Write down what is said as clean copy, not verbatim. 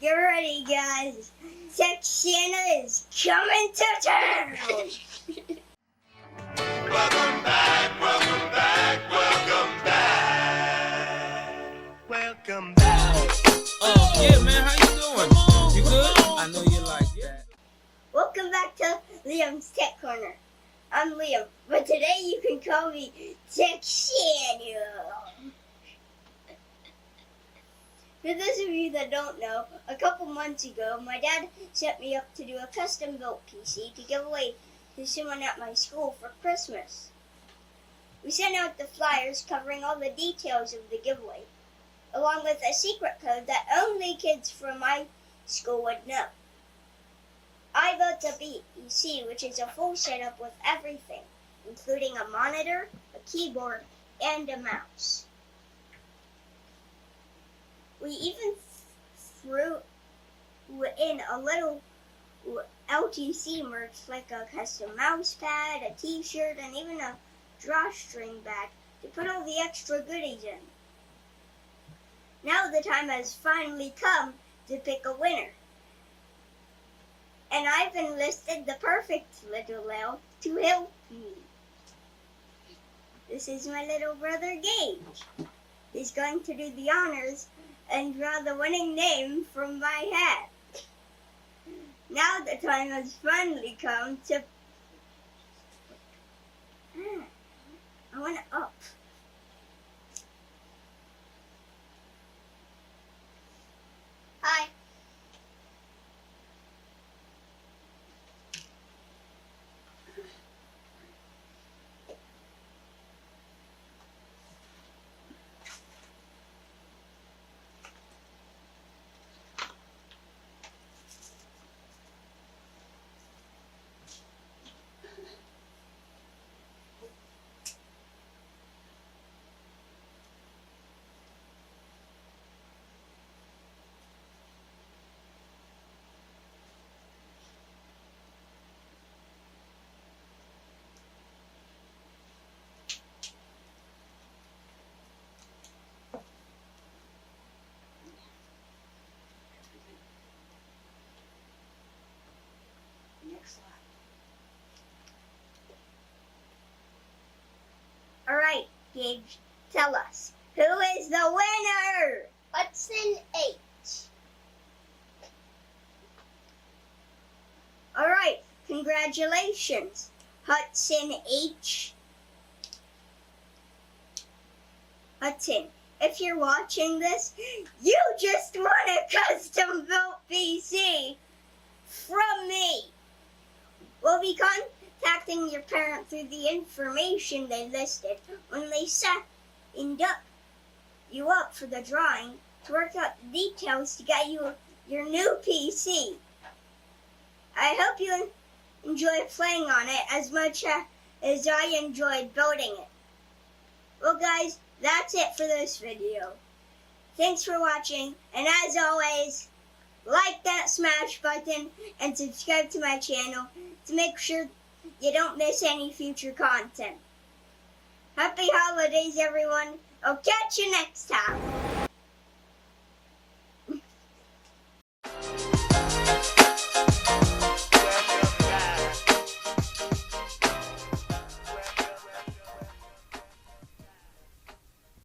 Get ready, guys. Tech Santa is coming to town. Welcome back, welcome back, welcome back. Welcome back. Yeah, man, how you doing? You good? I know you like that. Welcome back to Liam's Tech Corner. I'm Liam, but today you can call me Tech Santa. For those of you that don't know, a couple months ago, my dad set me up to do a custom-built PC to give away to someone at my school for Christmas. We sent out the flyers covering all the details of the giveaway, along with a secret code that only kids from my school would know. I built a PC, which is a full setup with everything, including a monitor, a keyboard, and a mouse. We even threw in a little LTC merch like a custom mouse pad, a t-shirt, and even a drawstring bag to put all the extra goodies in. Now the time has finally come to pick a winner. And I've enlisted the perfect little elf to help me. This is my little brother Gage. He's going to do the honors and draw the winning name from my hat. Now the time has finally come to... I want it up. Hi. All right, Gage, tell us, who is the winner? Hudson H. All right, congratulations, Hudson H. Hudson, if you're watching this, you just won a custom-built PC from me. We'll be contacting your parent through the information they listed when they signed you up for the drawing to work out the details to get you your new PC. I hope you enjoy playing on it as much as I enjoyed building it. Well guys, that's it for this video. Thanks for watching, and as always, like that smash button and subscribe to my channel to make sure you don't miss any future content. Happy holidays, everyone. I'll catch you next time.